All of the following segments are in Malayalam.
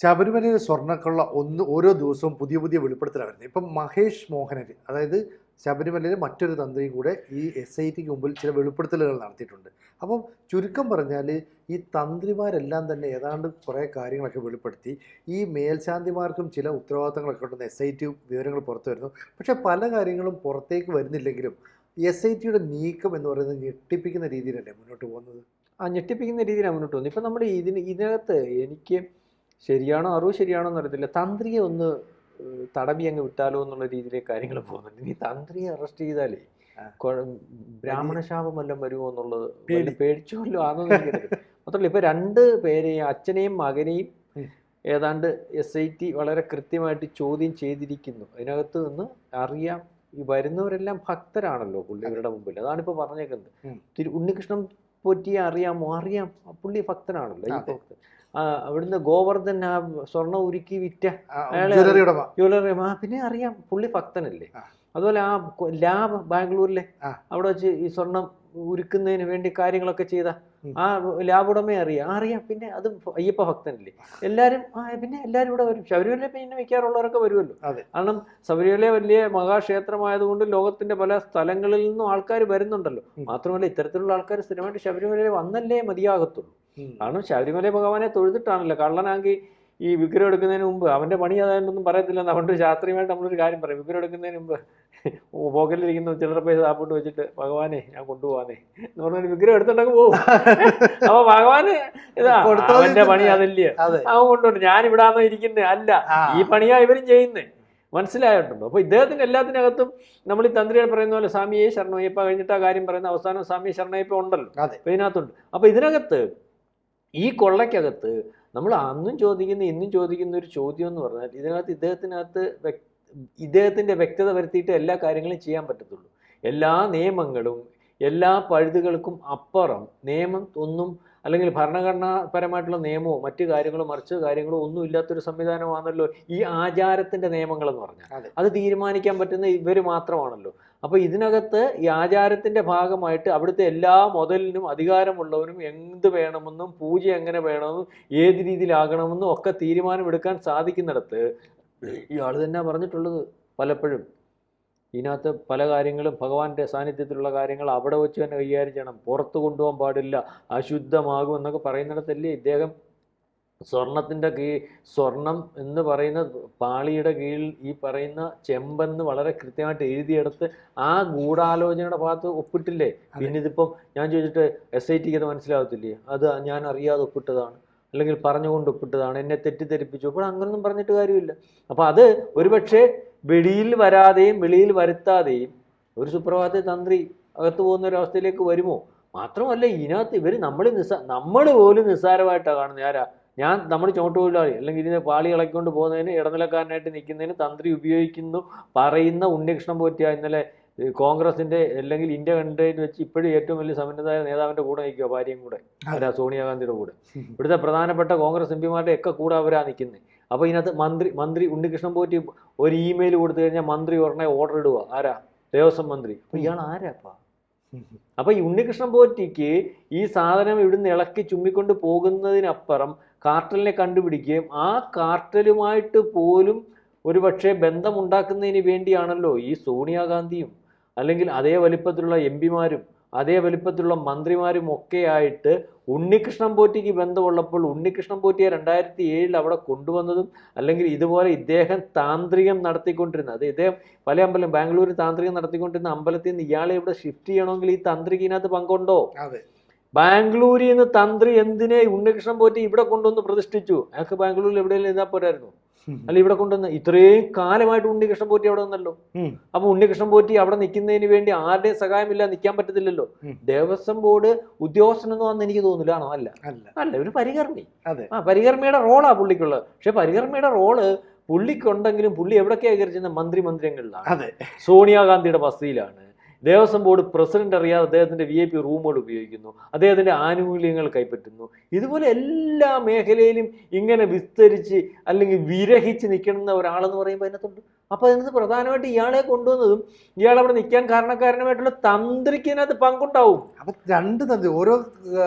ശബരിമലയിലെ സ്വർണ്ണക്കൊള്ള ഓരോ ദിവസവും പുതിയ പുതിയ വെളിപ്പെടുത്തലാണ് വരുന്നത്. ഇപ്പം മഹേഷ് മോഹനൻ, അതായത് ശബരിമലയിലെ മറ്റൊരു തന്ത്രിയും കൂടെ ഈ SITക്ക് മുമ്പിൽ ചില വെളിപ്പെടുത്തലുകൾ നടത്തിയിട്ടുണ്ട്. അപ്പം ചുരുക്കം പറഞ്ഞാൽ ഈ തന്ത്രിമാരെല്ലാം തന്നെ ഏതാണ്ട് കുറേ കാര്യങ്ങളൊക്കെ വെളിപ്പെടുത്തി. ഈ മേൽശാന്തിമാർക്കും ചില ഉത്തരവാദിത്തങ്ങളൊക്കെ ഉണ്ടെന്ന് SIT വിവരങ്ങൾ പുറത്തു വരുന്നു. പക്ഷേ പല കാര്യങ്ങളും പുറത്തേക്ക് വരുന്നില്ലെങ്കിലും SITയുടെ നീക്കം എന്ന് പറയുന്നത് ഞെട്ടിപ്പിക്കുന്ന രീതിയിലല്ലേ മുന്നോട്ട് പോകുന്നത്? ഞെട്ടിപ്പിക്കുന്ന രീതിയിലാണ് മുന്നോട്ട് പോകുന്നത്. ഇപ്പം നമ്മൾ ഇതിനകത്ത് എനിക്ക് അറിവ് ശരിയാണോ എന്നറിയത്തില്ല. തന്ത്രിയെ ഒന്ന് തടവി അങ്ങ് വിട്ടാലോ എന്നുള്ള രീതിയിലേക്ക് കാര്യങ്ങൾ പോകുന്നുണ്ട്. ഇനി തന്ത്രിയെ അറസ്റ്റ് ചെയ്താലേ ബ്രാഹ്മണ ശാപം വല്ലതും വരുമോ എന്നുള്ളത് പേടിച്ചോ വല്ലോ ആണെന്ന് എനിക്കറിയില്ല. മാത്രമല്ല ഇപ്പൊ 2 പേരെയും, അച്ഛനെയും മകനെയും ഏതാണ്ട് SIT വളരെ കൃത്യമായിട്ട് ചോദ്യം ചെയ്തിരിക്കുന്നു. അതിനകത്ത് നിന്ന് അറിയാം ഈ വരുന്നവരെല്ലാം ഭക്തരാണല്ലോ പുള്ളിയുടെ മുമ്പിൽ. അതാണിപ്പോ പറഞ്ഞേക്കുന്നത്. ഉണ്ണികൃഷ്ണൻ പോറ്റിയെ അറിയാമോ? അറിയാം, പുള്ളി ഭക്തനാണല്ലോ. ഈ ഭക്തൻ അവിടുന്ന് ഗോവർദ്ധൻ ആ സ്വർണ്ണം ഉരുക്കി വിറ്റ ജ്വല്ലറി പിന്നെ അറിയാം, പുള്ളി ഭക്തനല്ലേ. അതുപോലെ ആ ലാബ് ബാംഗ്ലൂരിലെ അവിടെ വെച്ച് ഈ സ്വർണം ഉരുക്കുന്നതിന് വേണ്ടി കാര്യങ്ങളൊക്കെ ചെയ്ത ആ ലാബ് ഉടമയെ അറിയാം. പിന്നെ അത് അയ്യപ്പ ഭക്തനല്ലേ. എല്ലാരും പിന്നെ എല്ലാരും ഇവിടെ വരും. ശബരിമല പിന്നെ മിക്കാറുള്ളവരൊക്കെ വരുമല്ലോ. കാരണം ശബരിമല വലിയ മഹാക്ഷേത്രമായതുകൊണ്ട് ലോകത്തിന്റെ പല സ്ഥലങ്ങളിൽ നിന്നും ആൾക്കാർ വരുന്നുണ്ടല്ലോ. മാത്രമല്ല ഇത്തരത്തിലുള്ള ആൾക്കാർ സ്ഥിരമായിട്ട് ശബരിമലയിൽ വന്നല്ലേ മതിയാകത്തുള്ളൂ. കാരണം ശബരിമല ഭഗവാനെ തൊഴുതിട്ടാണല്ലോ. കള്ളനാങ്കി ഈ വിഗ്രഹം എടുക്കുന്നതിന് മുമ്പ് അവന്റെ പണി അതായൊന്നും പറയത്തില്ല. അതുകൊണ്ട് ശാസ്ത്രീയമായിട്ട് നമ്മളൊരു കാര്യം പറയും. വിഗ്രഹം എടുക്കുന്നതിന് മുമ്പ് പോക്കറ്റിലിരിക്കുന്ന ചില്ലറ പൈസ സാപ്പിട്ട് വെച്ചിട്ട് ഭഗവാനെ ഞാൻ കൊണ്ടുപോവാനേ എന്ന് പറഞ്ഞൊരു വിഗ്രഹം എടുത്തിട്ടൊക്കെ പോകും. അപ്പൊ ഭഗവാന് അവന്റെ പണി അതല്ലേ, അവൻ കൊണ്ടുപോയി. ഞാൻ ഇവിടാന്നോ ഇരിക്കുന്നേ അല്ല, ഈ പണിയാ ഇവരും ചെയ്യുന്നേ. മനസ്സിലായിട്ടുണ്ടോ? അപ്പൊ ഇദ്ദേഹത്തിന് എല്ലാത്തിനകത്തും നമ്മൾ ഈ തന്ത്രികൾ പറയുന്ന പോലെ സ്വാമിയെ ശരണയ്യപ്പ കഴിഞ്ഞിട്ട് ആ കാര്യം പറയുന്ന അവസാനം സ്വാമിയെ ശരണയ്യപ്പ ഉണ്ടല്ലോ. അപ്പൊ ഇതിനകത്തുണ്ട്. അപ്പൊ ഇതിനകത്ത് ഈ കൊള്ളയ്ക്കകത്ത് നമ്മൾ അന്നും ചോദിക്കുന്ന ഇന്നും ചോദിക്കുന്ന ഒരു ചോദ്യം എന്ന് പറഞ്ഞാൽ ഇതിനകത്ത് ഇദ്ദേഹത്തിന്റെ വ്യക്തത വരുത്തിയിട്ട് എല്ലാ കാര്യങ്ങളും ചെയ്യാൻ പറ്റത്തുള്ളൂ. എല്ലാ നിയമങ്ങളും എല്ലാ പഴുതുകൾക്കും അപ്പുറം നിയമം ഒന്നും, അല്ലെങ്കിൽ ഭരണഘടനാപരമായിട്ടുള്ള നിയമമോ മറ്റു കാര്യങ്ങളോ മറിച്ച് കാര്യങ്ങളോ ഒന്നും ഇല്ലാത്തൊരു സംവിധാനമാണല്ലോ ഈ ആചാരത്തിന്റെ നിയമങ്ങൾ എന്ന് പറഞ്ഞാൽ. അത് തീരുമാനിക്കാൻ പറ്റുന്ന ഇവർ മാത്രമാണല്ലോ. അപ്പൊ ഇതിനകത്ത് ഈ ആചാരത്തിന്റെ ഭാഗമായിട്ട് അവിടുത്തെ എല്ലാ മുതലിനും അധികാരമുള്ളവനും എന്ത് വേണമെന്നും പൂജ എങ്ങനെ വേണമെന്നും ഏത് രീതിയിലാകണമെന്നും ഒക്കെ തീരുമാനമെടുക്കാൻ സാധിക്കുന്നിടത്ത് ഇയാൾ തന്നെ പറഞ്ഞിട്ടുള്ളത് പലപ്പോഴും ഇതിനകത്ത് പല കാര്യങ്ങളും ഭഗവാന്റെ സാന്നിധ്യത്തിലുള്ള കാര്യങ്ങൾ അവിടെ വെച്ച് തന്നെ കൈകാര്യം ചെയ്യണം, പുറത്തു കൊണ്ടുപോകാൻ പാടില്ല, അശുദ്ധമാകും എന്നൊക്കെ പറയുന്നിടത്തല്ലേ ഇദ്ദേഹം സ്വർണം എന്ന് പറയുന്ന പാളിയുടെ കീഴിൽ ഈ പറയുന്ന ചെമ്പെന്ന് വളരെ കൃത്യമായിട്ട് എഴുതിയെടുത്ത് ആ ഗൂഢാലോചനയുടെ ഭാഗത്ത് ഒപ്പിട്ടില്ലേ. പിന്നെ ഇതിപ്പം ഞാൻ ചോദിച്ചിട്ട് SITക്ക് അത് മനസ്സിലാകത്തില്ലേ? അത് ഞാൻ അറിയാതെ ഒപ്പിട്ടതാണ്, അല്ലെങ്കിൽ പറഞ്ഞുകൊണ്ട് ഒപ്പിട്ടതാണ്, എന്നെ തെറ്റിദ്ധരിപ്പിച്ചു. അപ്പോൾ അങ്ങനൊന്നും പറഞ്ഞിട്ട് കാര്യമില്ല. അപ്പൊ അത് ഒരുപക്ഷെ വെളിയിൽ വരാതെയും വെളിയിൽ വരുത്താതെയും ഒരു സുപ്രഭാതത്തെ തന്ത്രി അകത്ത് പോകുന്ന ഒരു അവസ്ഥയിലേക്ക് വരുമോ? മാത്രമല്ല ഇതിനകത്ത് ഇവർ നമ്മൾ പോലും നിസ്സാരമായിട്ടാണ് കാണുന്നത്. നമ്മൾ ചോട്ടുതൊഴിലാളി അല്ലെങ്കിൽ ഇതിനെ പാളി ഇളക്കിക്കൊണ്ട് പോകുന്നതിന് ഇടനിലക്കാരനായിട്ട് നിൽക്കുന്നതിന് തന്ത്രി ഉപയോഗിക്കുന്നു പറയുന്ന ഉണ്ണികൃഷ്ണൻ പോറ്റിയ ഇന്നലെ കോൺഗ്രസിന്റെ അല്ലെങ്കിൽ ഇന്ത്യ കണ്ടതിൽ വെച്ച് ഇപ്പോഴും ഏറ്റവും വലിയ സമന്നതായ നേതാവിന്റെ കൂടെ നിൽക്കുക, ഭാര്യയും കൂടെ സോണിയാഗാന്ധിയുടെ കൂടെ. ഇവിടുത്തെ പ്രധാനപ്പെട്ട കോൺഗ്രസ് MP-മാരുടെ ഒക്കെ കൂടെ അവരാ നിൽക്കുന്നത്. അപ്പൊ ഇതിനകത്ത് മന്ത്രി ഉണ്ണികൃഷ്ണൻ പോറ്റി ഒരു ഇമെയിൽ കൊടുത്തു കഴിഞ്ഞാൽ മന്ത്രി ഉടനെ ഓർഡർ ഇടുക. ആരാ? ദേവസ്വം മന്ത്രി. അപ്പൊ ഇയാൾ ആരാപ്പാ? അപ്പൊ ഈ ഉണ്ണികൃഷ്ണൻ പോറ്റിക്ക് ഈ സാധനം ഇവിടുന്ന് ഇളക്കി ചുമ്മിക്കൊണ്ട് പോകുന്നതിനപ്പുറം കാർട്ടലിനെ കണ്ടുപിടിക്കുകയും ആ കാർട്ടലുമായിട്ട് പോലും ഒരുപക്ഷെ ബന്ധമുണ്ടാക്കുന്നതിന് വേണ്ടിയാണല്ലോ ഈ സോണിയാഗാന്ധിയും അല്ലെങ്കിൽ അതേ വലിപ്പത്തിലുള്ള MP-മാരും അതേ വലിപ്പത്തിലുള്ള മന്ത്രിമാരും ഒക്കെ ആയിട്ട് ഉണ്ണികൃഷ്ണൻ പോറ്റിക്ക് ബന്ധമുള്ളപ്പോൾ ഉണ്ണികൃഷ്ണൻ പോറ്റിയെ 2007 അവിടെ കൊണ്ടുവന്നതും, അല്ലെങ്കിൽ ഇതുപോലെ ഇദ്ദേഹം താന്ത്രികം നടത്തിക്കൊണ്ടിരുന്നത് ഇദ്ദേഹം പല അമ്പലം ബാംഗ്ലൂരിൽ താന്ത്രികം നടത്തിക്കൊണ്ടിരുന്ന അമ്പലത്തിൽ നിന്ന് ഇയാളെ ഇവിടെ ഷിഫ്റ്റ് ചെയ്യണമെങ്കിൽ ഈ തന്ത്രിക്കിനകത്ത് പങ്കുണ്ടോ? ബാംഗ്ലൂരിൽ നിന്ന് തന്ത്രി എന്തിനെ ഉണ്ണികൃഷ്ണൻ പോറ്റി ഇവിടെ കൊണ്ടുവന്ന് പ്രതിഷ്ഠിച്ചു? അയാൾക്ക് ബാംഗ്ലൂരിൽ എവിടെയെങ്കിലും ഇരുന്നാൽ പോരായിരുന്നു? അല്ല, ഇവിടെ കൊണ്ടുവന്ന് ഇത്രയും കാലമായിട്ട് ഉണ്ണികൃഷ്ണൻ പോറ്റി അവിടെ വന്നല്ലോ. അപ്പൊ ഉണ്ണികൃഷ്ണൻ പോറ്റി അവിടെ നിൽക്കുന്നതിന് വേണ്ടി ആരുടെയും സഹായമില്ല, നിൽക്കാൻ പറ്റത്തില്ലല്ലോ. ദേവസ്വം ബോർഡ് ഉദ്യോഗസ്ഥനൊന്നും ആണെന്ന് എനിക്ക് തോന്നില്ല. ആണോ? അല്ല, ഒരു പരികർമ്മി. പരികർമ്മിയുടെ റോളാ പുള്ളിക്കുള്ളത്. പക്ഷെ പരികർമ്മിയുടെ റോള് പുള്ളിക്കുണ്ടെങ്കിലും പുള്ളി എവിടൊക്കെയാ കയറിച്ചെന്ന മന്ത്രിമന്ദിരങ്ങളിലാണ്, സോണിയാഗാന്ധിയുടെ വസതിയിലാണ്, ദേവസ്വം ബോർഡ് പ്രസിഡന്റ് അറിയാതെ അദ്ദേഹത്തിന്റെ VIP റൂമുകൾ ഉപയോഗിക്കുന്നു, അദ്ദേഹത്തിന്റെ ആനുകൂല്യങ്ങൾ കൈപ്പറ്റുന്നു. ഇതുപോലെ എല്ലാ മേഖലയിലും ഇങ്ങനെ വിസ്തരിച്ച് അല്ലെങ്കിൽ വിരഹിച്ച് നിൽക്കുന്ന ഒരാളെന്ന് പറയുമ്പോൾ അതിനകത്തുണ്ട്. അപ്പൊ അതിനകത്ത് പ്രധാനമായിട്ട് ഇയാളെ കൊണ്ടുവന്നതും ഇയാൾ അവിടെ നിൽക്കാൻ കാരണക്കാരനുമായിട്ടുള്ള തന്ത്രിക്ക് ഇതിനകത്ത് പങ്കുണ്ടാവും. അപ്പൊ രണ്ട് തന്ത്രി ഓരോ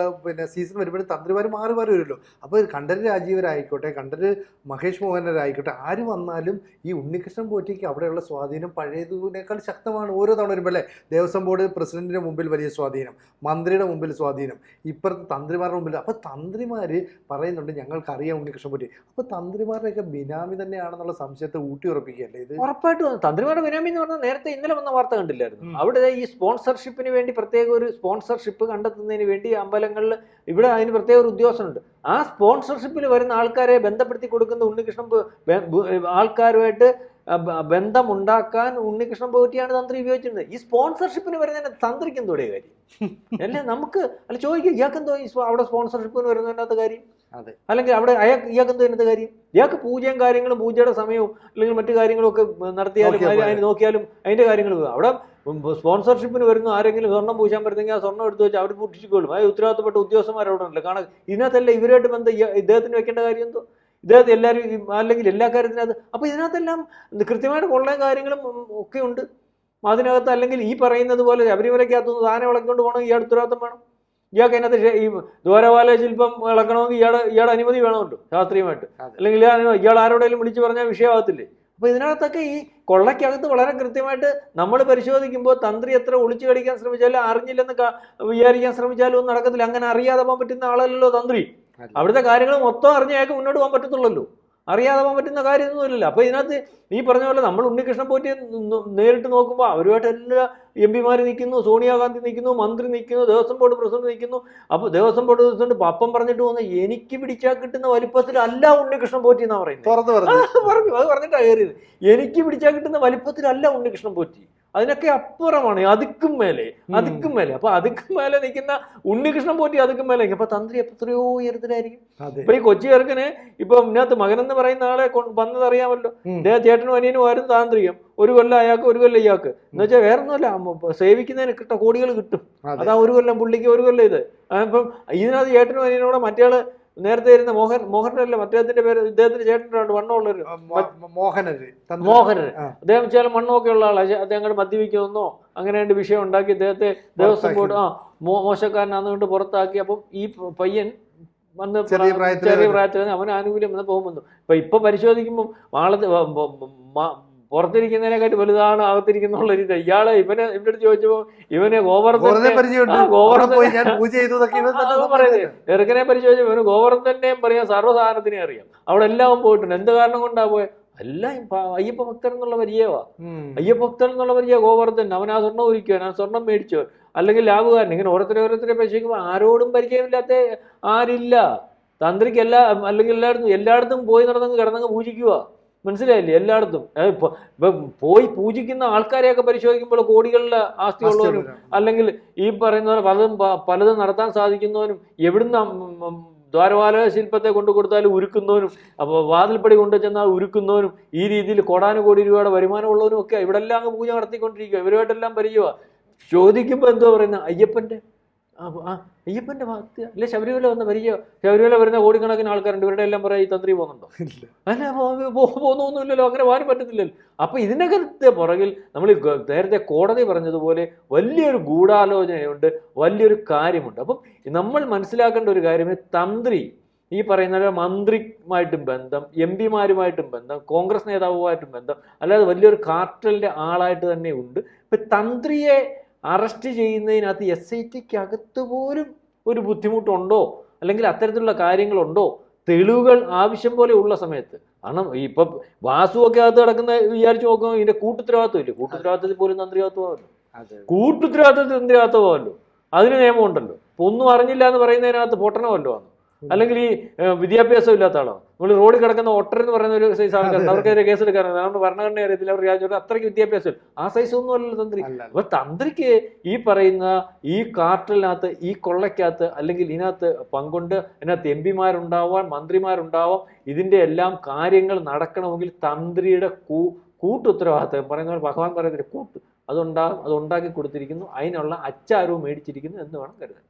സീസൺ വരുമ്പോഴും തന്ത്രിമാർ മാറി മാറി വരുമല്ലോ. അപ്പൊ കണ്ഠര് രാജീവരായിക്കോട്ടെ, കണ്ഠര് മഹേഷ് മോഹനരായിക്കോട്ടെ, ആര് വന്നാലും ഈ ഉണ്ണികൃഷ്ണൻ പോറ്റിക്ക് അവിടെയുള്ള സ്വാധീനം പഴയതിനേക്കാൾ ശക്തമാണ് ഓരോ തവണ വരുമ്പോൾ അല്ലേ. ദേവസ്വം ബോർഡ് പ്രസിഡന്റിന്റെ മുമ്പിൽ വലിയ സ്വാധീനം, മന്ത്രിയുടെ മുമ്പിൽ സ്വാധീനം, ഇപ്പുറത്തെ തന്ത്രിമാരുടെ മുമ്പിൽ. അപ്പൊ തന്ത്രിമാര് പറയുന്നുണ്ട് ഞങ്ങൾക്കറിയാം ഉണ്ണികൃഷ്ണൻ പോറ്റി. അപ്പൊ തന്ത്രിമാരുടെയൊക്കെ ബിനാമി തന്നെയാണെന്നുള്ള സംശയത്തെ ഊട്ടി ഉറപ്പിക്കുകയല്ലേ ഇത്. ഉറപ്പായിട്ടും തന്ത്രിമാരുടെ ബിനാമി എന്ന് പറഞ്ഞാൽ നേരത്തെ ഇന്നലെ വന്ന വാർത്ത കണ്ടില്ലായിരുന്നു. അവിടെ ഈ സ്പോൺസർഷിപ്പിന് വേണ്ടി പ്രത്യേക ഒരു സ്പോൺസർഷിപ്പ് കണ്ടെത്തുന്നതിന് വേണ്ടി അമ്പലങ്ങളിൽ ഇവിടെ അതിന് പ്രത്യേക ഒരു ഉദ്യോഗസ്ഥനുണ്ട്. ആ സ്പോൺസർഷിപ്പിൽ വരുന്ന ആൾക്കാരെ ബന്ധപ്പെടുത്തി കൊടുക്കുന്ന ഉണ്ണികൃഷ്ണൻ ആൾക്കാരുമായിട്ട് ബന്ധമുണ്ടാക്കാൻ ഉണ്ണികൃഷ്ണൻ പോറ്റിയാണ് തന്ത്രി ഉപയോഗിച്ചിരുന്നത്. ഈ സ്പോൺസർഷിപ്പിന് വരുന്നതിന് തന്ത്രിക്ക് എന്തോടെ കാര്യം അല്ലേ? നമുക്ക് അല്ല ചോദിക്കുക, ഇയാൾക്ക് എന്തോ അവിടെ സ്പോൺസർഷിപ്പിന് വരുന്നതിനകത്ത് കാര്യം? അതെ. അല്ലെങ്കിൽ അവിടെ ഇയാൾക്ക് എന്തോ ഇതിനകത്ത് കാര്യം? ഇയാൾക്ക് പൂജയും കാര്യങ്ങളും പൂജയുടെ സമയവും അല്ലെങ്കിൽ മറ്റു കാര്യങ്ങളും ഒക്കെ നടത്തിയാലും അതിന് നോക്കിയാലും അതിന്റെ കാര്യങ്ങൾ അവിടെ സ്പോൺസർഷിപ്പിന് വരുന്ന ആരെങ്കിലും സ്വർണ്ണം പൂശാൻ പറ്റുന്നെങ്കിൽ ആ സ്വർണ്ണം എടുത്ത് വെച്ച് അവർ പൊട്ടിച്ചുകൊള്ളും. അത് ഉത്തരവാദിത്തപ്പെട്ട ഉദ്യോഗസ്ഥന്മാർ അവിടെ ഉണ്ടല്ലോ. കാരണം ഇതിനകത്തല്ല ഇവരായിട്ട് ബന്ധം ഇദ്ദേഹത്തിന് വെക്കേണ്ട കാര്യം എന്തോ? ഇദ്ദേഹത്തെ എല്ലാവരും അല്ലെങ്കിൽ എല്ലാ കാര്യത്തിനകത്ത്. അപ്പൊ ഇതിനകത്തെല്ലാം കൃത്യമായിട്ട് കൊള്ളയും കാര്യങ്ങളും ഒക്കെ ഉണ്ട് അതിനകത്ത്. അല്ലെങ്കിൽ ഈ പറയുന്നത് പോലെ ശബരിമലയ്ക്കകത്തുനിന്ന് സാധനം ഇളക്കൊണ്ട് പോകണമെങ്കിൽ ഇയാൾ ഉത്തരവാദിത്തം വേണം. ഇയാൾക്ക് അതിനകത്ത് ഈ ദ്വാരപാല ശില്പം ഇളക്കണമെങ്കിൽ ഇയാളുടെ അനുമതി വേണമല്ലോ ശാസ്ത്രീയമായിട്ട്. അല്ലെങ്കിൽ ഇയാൾ ആരോടെങ്കിലും വിളിച്ചു പറഞ്ഞാൽ വിഷയമാകത്തില്ലേ? അപ്പൊ ഇതിനകത്തൊക്കെ ഈ കൊള്ളയ്ക്കകത്ത് വളരെ കൃത്യമായിട്ട് നമ്മൾ പരിശോധിക്കുമ്പോൾ തന്ത്രി എത്ര ഒളിച്ചു കളിക്കാൻ ശ്രമിച്ചാലും അറിഞ്ഞില്ലെന്ന് വിചാരിക്കാൻ ശ്രമിച്ചാലും ഒന്നും നടക്കത്തില്ല. അങ്ങനെ അറിയാതെ പോകാൻ പറ്റുന്ന ആളല്ലല്ലോ തന്ത്രി. അവിടുത്തെ കാര്യങ്ങൾ മൊത്തം അറിഞ്ഞ് അയാൾക്ക് മുന്നോട്ട് പോകാൻ പറ്റത്തുള്ളല്ലോ. അറിയാതെ പോകാൻ പറ്റുന്ന കാര്യമൊന്നുമില്ലല്ലോ. അപ്പൊ ഇതിനകത്ത് ഈ പറഞ്ഞ പോലെ നമ്മൾ ഉണ്ണികൃഷ്ണൻ പോറ്റി നേരിട്ട് നോക്കുമ്പോൾ അവരുമായിട്ട് എല്ലാ MP നിൽക്കുന്നു, സോണിയാഗാന്ധി നിൽക്കുന്നു, മന്ത്രി നിൽക്കുന്നു, ദേവസ്വം ബോർഡ് പ്രസിഡന്റ് നിൽക്കുന്നു. അപ്പോൾ ദേവസ്വം ബോർഡ് പ്രസിഡന്റ് അപ്പം പറഞ്ഞിട്ട് പോകുന്ന എനിക്ക് പിടിച്ചാൽ കിട്ടുന്ന വലിപ്പത്തിലല്ല ഉണ്ണികൃഷ്ണൻ പോറ്റി എന്നാ പറയുന്നത്. പറഞ്ഞു അത് പറഞ്ഞിട്ടാണ് കയറിയത്. എനിക്ക് പിടിച്ചാൽ കിട്ടുന്ന വലിപ്പത്തിലല്ല ഉണ്ണികൃഷ്ണൻ പോറ്റി, അതിനൊക്കെ അപ്പുറമാണ്, അതുക്കും മേലെ. അപ്പൊ അതുക്കും മേലെ നിൽക്കുന്ന ഉണ്ണികൃഷ്ണൻ പോറ്റി അതുക്കും മേലെ. അപ്പൊ തന്ത്രി എത്രയോ ഉയരത്തിലായിരിക്കും. ഇപ്പൊ ഈ കൊച്ചി ചെറുക്കന് ഇപ്പൊ ഇതിനകത്ത് മകനെന്ന് പറയുന്ന ആളെ വന്നത് അറിയാമല്ലോ. ചേട്ടനും അനിയനും ആയിരുന്നു താന്ത്രികം. ഒരു കൊല്ലം അയാൾക്ക്, ഒരു കൊല്ലം ഇയാൾക്ക്. എന്ന് വെച്ചാൽ വേറെ ഒന്നുമല്ല, സേവിക്കുന്നതിന് കോടികൾ കിട്ടും. അതാ ഒരു കൊല്ലം പുള്ളിക്ക്, ഒരു കൊല്ലം ഇത്. അപ്പം ഇതിനകത്ത് ചേട്ടനും അനിയനോടെ മറ്റേയാള് നേരത്തെ ഇരുന്ന മോഹനല്ലേ മറ്റേത്തിന്റെ പേര്, ഇദ്ദേഹത്തിന്റെ ചേട്ടനുണ്ട് വണ്ണമുള്ളൊരു മോഹനര്. അദ്ദേഹം ചില മണ്ണൊക്കെ ഉള്ള ആളാണ്. അദ്ദേഹം മദ്യപിക്കുന്നോ അങ്ങനെ രണ്ട് വിഷയം ഉണ്ടാക്കി അദ്ദേഹത്തെ ദേവസ്വം ബോർഡ് മോശക്കാരനാന്നുകൊണ്ട് പുറത്താക്കി. അപ്പം ഈ പയ്യൻ വന്ന് ചെറിയ പ്രായത്തിൽ അവന് ആനുകൂല്യം വന്ന് പോകുന്നു. ഇപ്പൊ പരിശോധിക്കുമ്പോൾ പുറത്തിരിക്കുന്നതിനെക്കാട്ടി വലുതാണ് അകത്തിരിക്കുന്നുള്ള രീതി. ഇയാളെ ഇവന്റെ അടുത്ത് ചോദിച്ചപ്പോ ഇവനെ ഗോവർദ്ധനെ ചെറുക്കനെ പരിശോധിച്ചപ്പോ ഇവന് ഗോവർദ്ധനെയും പറയാം, സർവ്വസാധനത്തിനെ അറിയാം. അവിടെ എല്ലാം പോയിട്ടുണ്ട്. എന്ത് കാരണം കൊണ്ടാ പോയത്? എല്ലാം അയ്യപ്പ ഭക്തൻ എന്നുള്ള പരിചയവാ. അയ്യപ്പ ഭക്തൻ എന്നുള്ള പരിചയ ഗോവർദ്ധൻ. അവൻ ആ സ്വർണ്ണം ഒരുക്കുവാൻ, ആ സ്വർണ്ണം മേടിച്ചോ, അല്ലെങ്കിൽ ലാഭകാരൻ. ഇങ്ങനെ ഓരോരുത്തരെ പരിശോധിക്കുമ്പോൾ ആരോടും പരിചയമില്ലാത്ത ആരില്ല. തന്ത്രിക്ക് അല്ലെങ്കിൽ എല്ലായിടത്തും പോയി നടന്നങ്ങ് കിടന്നങ്ങ് പൂജിക്കുക. മനസ്സിലായില്ലേ? എല്ലായിടത്തും പോയി പൂജിക്കുന്ന ആൾക്കാരെയൊക്കെ പരിശോധിക്കുമ്പോൾ കോടികളിലെ ആസ്തിയുള്ളവനും അല്ലെങ്കിൽ ഈ പറയുന്ന പോലെ പലതും നടത്താൻ സാധിക്കുന്നവനും, എവിടുന്ന് ദ്വാരപാല ശില്പത്തെ കൊണ്ടു കൊടുത്താലും ഉരുക്കുന്നവനും, അപ്പോൾ വാതിൽപ്പടി കൊണ്ടു ചെന്നാൽ ഉരുക്കുന്നവനും, ഈ രീതിയിൽ കോടാനുകോടി രൂപയുടെ വരുമാനമുള്ളവനും ഒക്കെ ഇവിടെ എല്ലാം അങ്ങ് പൂജ നടത്തിക്കൊണ്ടിരിക്കുക. ഇവരുമായിട്ടെല്ലാം പരിചയമാണ്. ചോദിക്കുമ്പോൾ എന്തോ പറയുന്നത് അയ്യപ്പന്റെ ഭക്തി അല്ലെ ശബരിമല വന്ന പരിചയം. ശബരിമല വരുന്ന കോടിക്കണക്കിന് ആൾക്കാരുണ്ട്. ഇവരുടെ എല്ലാം പറയാം ഈ തന്ത്രി പോകുന്നുണ്ടോ? അല്ല, പോകുന്നൊന്നുമില്ലല്ലോ, അങ്ങനെ പോകാൻ പറ്റത്തില്ലല്ലോ. അപ്പൊ ഇതിനകത്തെ പുറകിൽ നമ്മൾ നേരത്തെ കോടതി പറഞ്ഞതുപോലെ വലിയൊരു ഗൂഢാലോചനയുണ്ട്, വലിയൊരു കാര്യമുണ്ട്. അപ്പം നമ്മൾ മനസ്സിലാക്കേണ്ട ഒരു കാര്യം, തന്ത്രി ഈ പറയുന്ന മന്ത്രിയുമായിട്ടും ബന്ധം, MP ബന്ധം, കോൺഗ്രസ് നേതാവുമായിട്ടും ബന്ധം, അല്ലാതെ വലിയൊരു കാർട്ടലിന്റെ ആളായിട്ട് തന്നെ ഉണ്ട്. ഇപ്പൊ തന്ത്രിയെ അറസ്റ്റ് ചെയ്യുന്നതിനകത്ത് SITക്ക് അകത്ത് പോലും ഒരു ബുദ്ധിമുട്ടുണ്ടോ, അല്ലെങ്കിൽ അത്തരത്തിലുള്ള കാര്യങ്ങളുണ്ടോ? തെളിവുകൾ ആവശ്യം പോലെ ഉള്ള സമയത്ത്. കാരണം ഇപ്പം വാസുവൊക്കെ അകത്ത് കിടക്കുന്ന വിചാരിച്ചു നോക്കുമ്പോൾ ഇതിന്റെ കൂട്ടുത്തരവാദിത്വം ഇല്ല. കൂട്ടുത്തരവാദിത്തത്തിൽ പോലും തന്ത്രിയാത്വമല്ലോ, തന്ത്രിയാത്വമല്ലോ. അതിന് നിയമമുണ്ടല്ലോ. ഇപ്പൊ ഒന്നും അറിഞ്ഞില്ല എന്ന് പറയുന്നതിനകത്ത് പൊട്ടണമല്ലോ ആണ്. അല്ലെങ്കിൽ ഈ വിദ്യാഭ്യാസം ഇല്ലാത്ത ആളാണ്. നമ്മൾ റോഡിൽ കിടക്കുന്ന ഒട്ടരെന്ന് പറയുന്ന ഒരു സൈസ് ആൾക്കാരുണ്ട്. അവർക്കെതിരെ കേസ് എടുക്കാറുണ്ട്. നമ്മുടെ ഭരണഘടന അറിയത്തില്ല, അവർ രാജ്യം അത്രയ്ക്ക് വിദ്യാഭ്യാസം. ആ സൈസ് ഒന്നും അല്ലല്ലോ തന്ത്രി. അപ്പൊ തന്ത്രിക്ക് ഈ പറയുന്ന ഈ കാർട്ടലിനകത്ത്, ഈ കൊള്ളയ്ക്കകത്ത്, അല്ലെങ്കിൽ ഇതിനകത്ത് പങ്കുണ്ട്. ഇതിനകത്ത് MP മന്ത്രിമാരുണ്ടാവാം. ഇതിന്റെ എല്ലാം കാര്യങ്ങൾ നടക്കണമെങ്കിൽ തന്ത്രിയുടെ കൂട്ടുത്തരവാദിത്തം പറയുന്ന ഭഗവാൻ പറയുന്നതിന്റെ അത് ഉണ്ടാക്കി കൊടുത്തിരിക്കുന്നു, അതിനുള്ള അച്ചാരവും മേടിച്ചിരിക്കുന്നു എന്ന് വേണം കരുതാൻ.